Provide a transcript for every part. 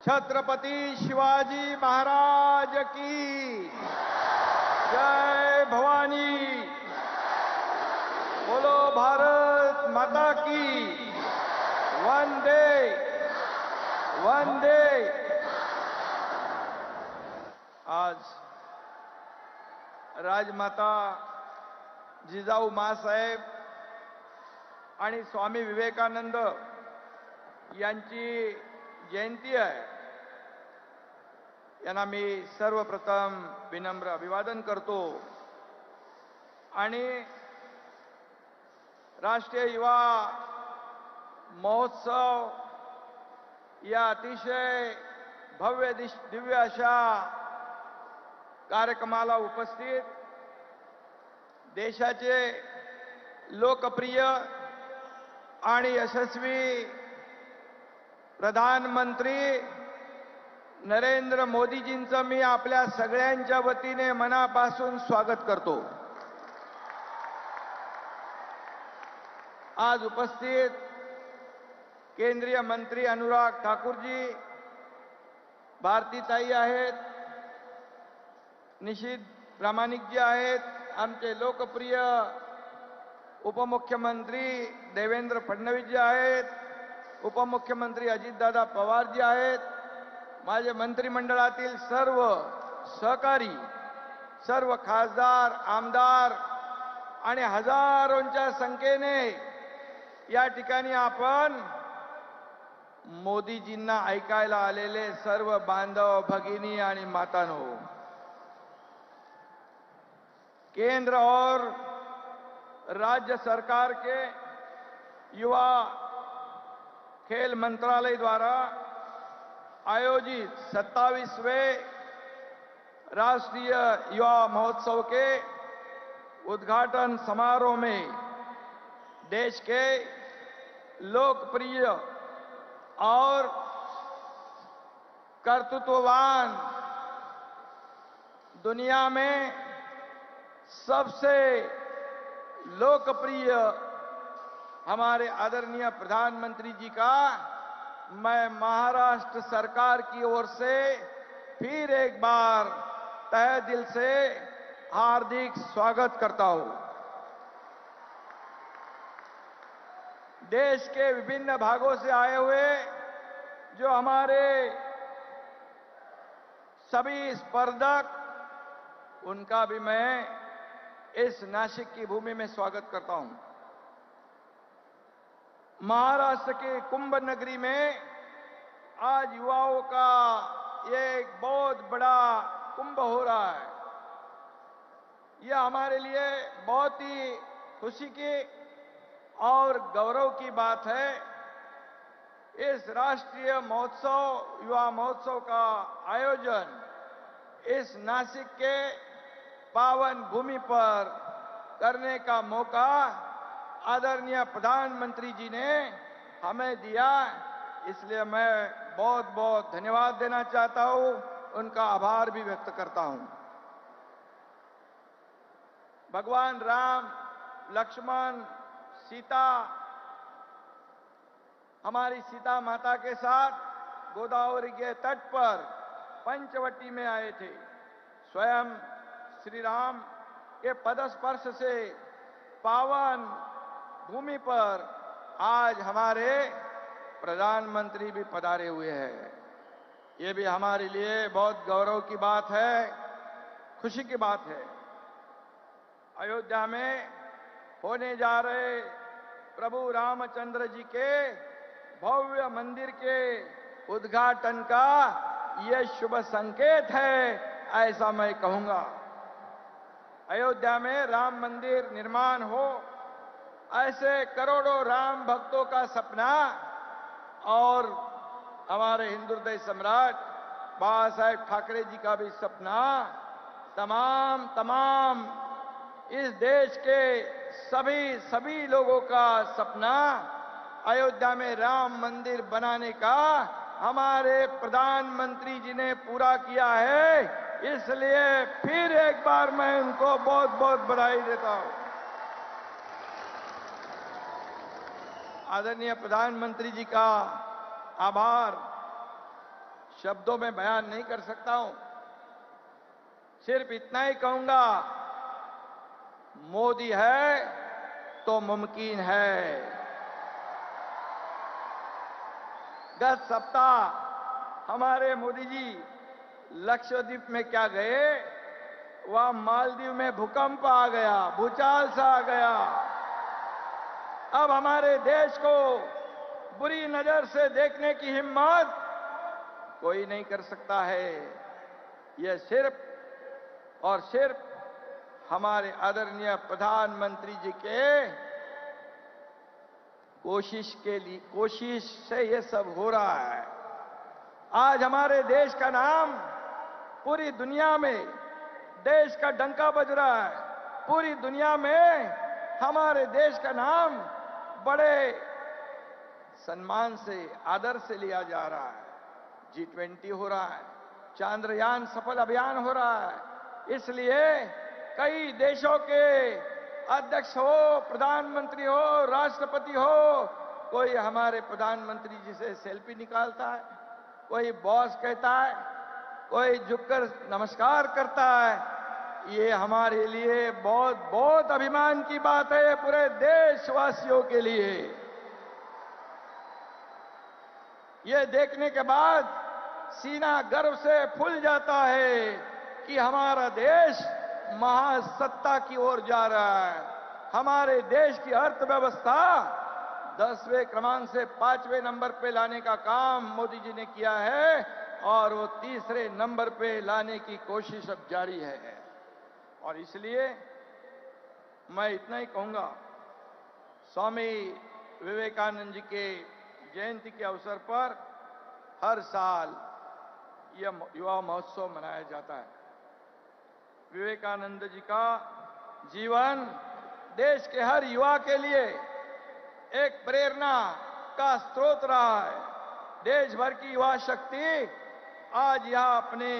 छत्रपति शिवाजी महाराज की जय भवानी। बोलो भारत माता की। वंदे वंदे। आज राजमाता जिजाऊ माँसाहेब आणि स्वामी विवेकानंद यांची जयंती आहे। यांना मी सर्वप्रथम विनम्र अभिवादन करतो आणि राष्ट्रीय युवा महोत्सव या अतिशय भव्य दिव्य अशा कार्यक्रमाला उपस्थित देशाचे लोकप्रिय आणि यशस्वी प्रधानमंत्री नरेंद्र मोदीजींचं मी आपल्या सगळ्यांच्या वतीने मनापासून स्वागत करतो। आज उपस्थित केंद्रीय मंत्री अनुराग ठाकूरजी, भारतीताई आहेत, निशित प्रामाणिकजी आहेत, आमचे लोकप्रिय उपमुख्यमंत्री देवेंद्र फडणवीसजी आहेत, उपमुख्यमंत्री अजितदादा पवारजी आहेत, माझे मंत्रिमंडळातील सर्व सहकारी, सर्व खासदार, आमदार आणि हजारोंच्या संख्येने या ठिकाणी आपण मोदीजींना ऐकायला आलेले सर्व बांधव, भगिनी आणि मातांनो, केंद्र और राज्य सरकार के युवा खेल मंत्रालय द्वारा आयोजित 27वें राष्ट्रीय युवा महोत्सव के उद्घाटन समारोह में देश के लोकप्रिय और कर्तृत्ववान, दुनिया में सबसे लोकप्रिय हमारे आदरणीय प्रधानमंत्री जी का मैं महाराष्ट्र सरकार की ओर से फिर एक बार तहे दिल से हार्दिक स्वागत करता हूं। देश के विभिन्न भागों से आए हुए जो हमारे सभी स्पर्धक, उनका भी मैं इस नासिक की भूमि में स्वागत करता हूं। महाराष्ट्र के कुंभ नगरी में आज युवाओं का एक बहुत बड़ा कुंभ हो रहा है। यह हमारे लिए बहुत ही खुशी की और गौरव की बात है। इस राष्ट्रीय महोत्सव, युवा महोत्सव का आयोजन इस नासिक के पावन भूमि पर करने का मौका आदरणीय प्रधानमंत्री जी ने हमें दिया, इसलिए मैं बहुत बहुत धन्यवाद देना चाहता हूं, उनका आभार भी व्यक्त करता हूं। भगवान राम, लक्ष्मण, सीता, हमारी सीता माता के साथ गोदावरी के तट पर पंचवटी में आए थे। स्वयं श्री राम के पदस्पर्श से पावन भूमि पर आज हमारे प्रधानमंत्री भी पधारे हुए हैं। ये भी हमारे लिए बहुत गौरव की बात है, खुशी की बात है। अयोध्या में होने जा रहे प्रभु रामचंद्र जी के भव्य मंदिर के उद्घाटन का ये शुभ संकेत है, ऐसा मैं कहूंगा। अयोध्या में राम मंदिर निर्माण हो, ऐसे करोड़ों राम भक्तों का सपना और हमारे हिंदू हृदय सम्राट बाबा साहेब ठाकरे जी का भी सपना, तमाम इस देश के सभी लोगों का सपना अयोध्या में राम मंदिर बनाने का हमारे प्रधानमंत्री जी ने पूरा किया है। इसलिए फिर एक बार मैं उनको बहुत बहुत बधाई देता हूं। आदरणीय प्रधानमंत्री जी का आभार शब्दों में बयान नहीं कर सकता हूं। सिर्फ इतना ही कहूंगा, मोदी है तो मुमकिन है। गत सप्ताह हमारे मोदी जी लक्षद्वीप में क्या गए, वहां मालदीव में भूकंप आ गया, भूचाल सा आ गया। अब हमारे देश को बुरी नजर से देखने की हिम्मत कोई नहीं कर सकता है। यह सिर्फ और सिर्फ हमारे आदरणीय प्रधानमंत्री जी के कोशिश से ये सब हो रहा है। आज हमारे देश का नाम पूरी दुनिया में, देश का डंका बज रहा है। पूरी दुनिया में हमारे देश का नाम बड़े सम्मान से, आदर से लिया जा रहा है। G20 हो रहा है, चांद्रयान सफल अभियान हो रहा है। इसलिए कई देशों के अध्यक्ष हो, प्रधानमंत्री हो, राष्ट्रपति हो, कोई हमारे प्रधानमंत्री जी से सेल्फी निकालता है, कोई बॉस कहता है, कोई झुककर नमस्कार करता है। ये हमारे लिए बहुत बहुत अभिमान की बात है, पूरे देशवासियों के लिए। ये देखने के बाद सीना गर्व से फूल जाता है कि हमारा देश महासत्ता की ओर जा रहा है। हमारे देश की अर्थव्यवस्था 10वें क्रमांक से 5वें नंबर पे लाने का काम मोदी जी ने किया है और वो 3रे नंबर पे लाने की कोशिश अब जारी है। और इसलिए मैं इतना ही कहूंगा, स्वामी विवेकानंद जी के जयंती के अवसर पर हर साल यह युवा महोत्सव मनाया जाता है। विवेकानंद जी का जीवन देश के हर युवा के लिए एक प्रेरणा का स्रोत रहा है। देश भर की युवा शक्ति आज यहां अपने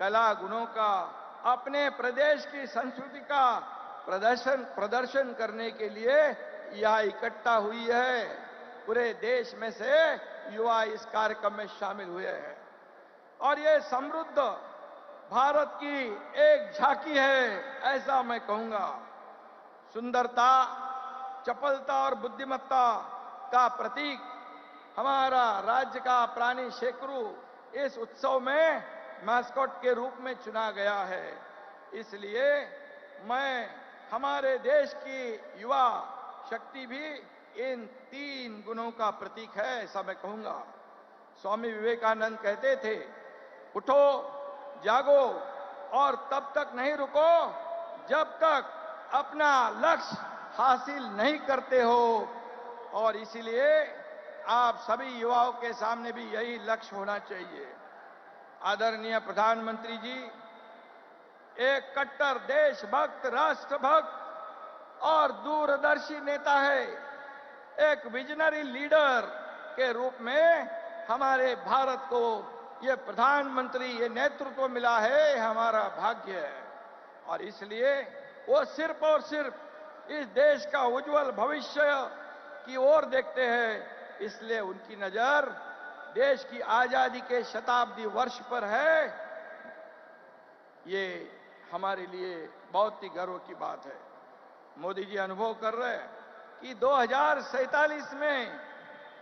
कला गुणों का, अपने प्रदेश की संस्कृति का प्रदर्शन करने के लिए यहां इकट्ठा हुई है। पूरे देश में से युवा इस कार्यक्रम में शामिल हुए हैं और ये समृद्ध भारत की एक झांकी है, ऐसा मैं कहूंगा। सुंदरता, चपलता और बुद्धिमत्ता का प्रतीक हमारा राज्य का प्राणी शेकरू इस उत्सव में मैस्कॉट के रूप में चुना गया है। इसलिए मैं हमारे देश की युवा शक्ति भी इन 3 गुणों का प्रतीक है, ऐसा मैं कहूंगा। स्वामी विवेकानंद कहते थे, उठो, जागो और तब तक नहीं रुको जब तक अपना लक्ष्य हासिल नहीं करते हो। और इसीलिए आप सभी युवाओं के सामने भी यही लक्ष्य होना चाहिए। आदरणीय प्रधानमंत्री जी एक कट्टर देशभक्त, राष्ट्रभक्त और दूरदर्शी नेता है। एक विजनरी लीडर के रूप में हमारे भारत को ये प्रधानमंत्री, ये नेतृत्व मिला है, हमारा भाग्य है। और इसलिए वो सिर्फ और सिर्फ इस देश का उज्जवल भविष्य की ओर देखते हैं। इसलिए उनकी नजर देश की आजादी के शताब्दी वर्ष पर है। ये हमारे लिए बहुत ही गर्व की बात है। मोदी जी अनुभव कर रहे हैं कि 2047 में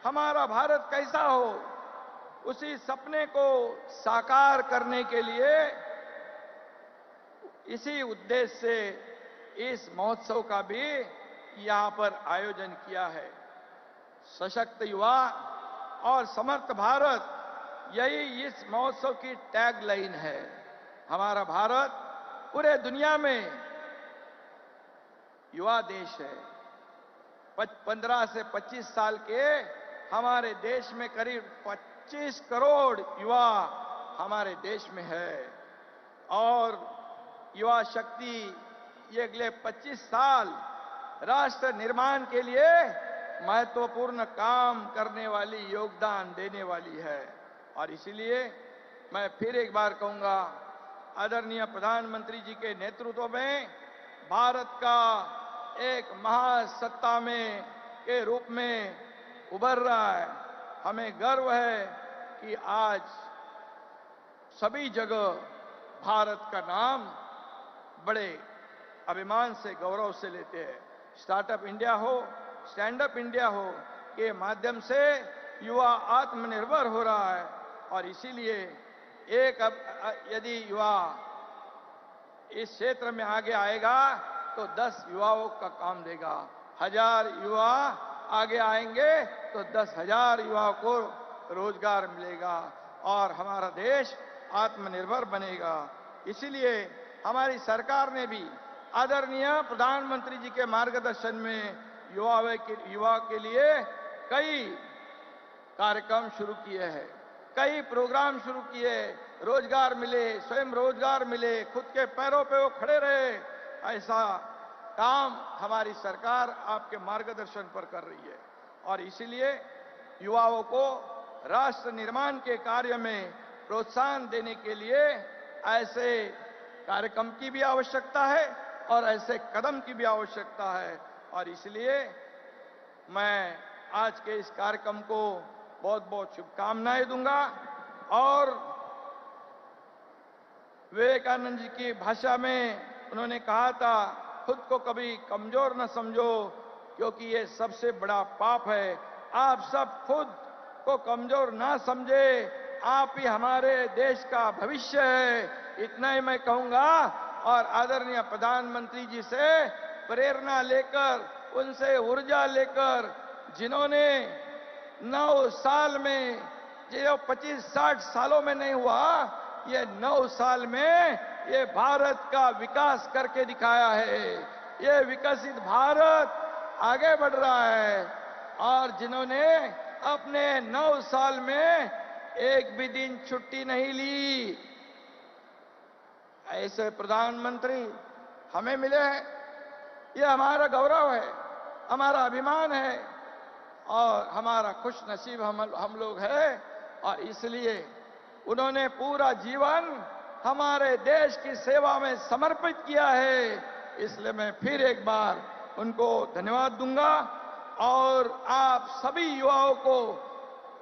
हमारा भारत कैसा हो, उसी सपने को साकार करने के लिए इसी उद्देश्य से इस महोत्सव का भी यहां पर आयोजन किया है। सशक्त युवा और समर्थ भारत, यही इस महोत्सव की टैगलाइन है। हमारा भारत पूरे दुनिया में युवा देश है। 15 से 25 साल के हमारे देश में करीब 25 करोड़ युवा हमारे देश में है और युवा शक्ति ये अगले 25 साल राष्ट्र निर्माण के लिए महत्वपूर्ण काम करने वाली, योगदान देने वाली है। और इसलिए मैं फिर एक बार कहूंगा, आदरणीय प्रधानमंत्री जी के नेतृत्व में भारत का एक महासत्ता में के रूप में उभर रहा है। हमें गर्व है कि आज सभी जगह भारत का नाम बड़े अभिमान से, गौरव से लेते हैं। स्टार्टअप इंडिया हो, स्टैंड अप इंडिया हो, के माध्यम से युवा आत्मनिर्भर हो रहा है। और इसीलिए यदि युवा इस क्षेत्र में आगे आएगा तो 10 युवाओं का काम देगा। 1000 युवा आगे आएंगे तो 10,000 युवाओं को रोजगार मिलेगा और हमारा देश आत्मनिर्भर बनेगा। इसीलिए हमारी सरकार ने भी आदरणीय प्रधानमंत्री जी के मार्गदर्शन में युवा के लिए कई कार्यक्रम शुरू किए हैं, कई प्रोग्राम शुरू किए। रोजगार मिले, स्वयं रोजगार मिले, खुद के पैरों पे वो खड़े रहे, ऐसा काम हमारी सरकार आपके मार्गदर्शन पर कर रही है। और इसीलिए युवाओं को राष्ट्र निर्माण के कार्य में प्रोत्साहन देने के लिए ऐसे कार्यक्रम की भी आवश्यकता है और ऐसे कदम की भी आवश्यकता है। और इसलिए मैं आज के इस कार्यक्रम को बहुत बहुत शुभकामनाएं दूंगा। और विवेकानंद जी की भाषा में उन्होंने कहा था, खुद को कभी कमजोर न समझो क्योंकि ये सबसे बड़ा पाप है। आप सब खुद को कमजोर ना समझे, आप ही हमारे देश का भविष्य है। इतना ही मैं कहूंगा और आदरणीय प्रधानमंत्री जी से प्रेरणा लेकर, उनसे ऊर्जा लेकर, जिन्होंने 9 साल में, जो 25-60 सालों में नहीं हुआ, ये 9 साल में ये भारत का विकास करके दिखाया है। ये विकसित भारत आगे बढ़ रहा है। और जिन्होंने अपने 9 साल में एक भी दिन छुट्टी नहीं ली, ऐसे प्रधानमंत्री हमें मिले हैं। ये हमारा गौरव है, हमारा अभिमान है और हमारा खुश नसीब हम लोग हैं। और इसलिए उन्होंने पूरा जीवन हमारे देश की सेवा में समर्पित किया है। इसलिए मैं फिर एक बार उनको धन्यवाद दूंगा। और आप सभी युवाओं को,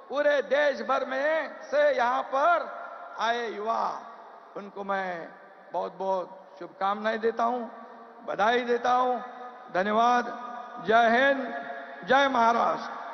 पूरे देश भर में से यहाँ पर आए युवा, उनको मैं बहुत बहुत शुभकामनाएं देता हूं, बधाई देता हूं। धन्यवाद। जय हिंद, जय महाराष्ट्र।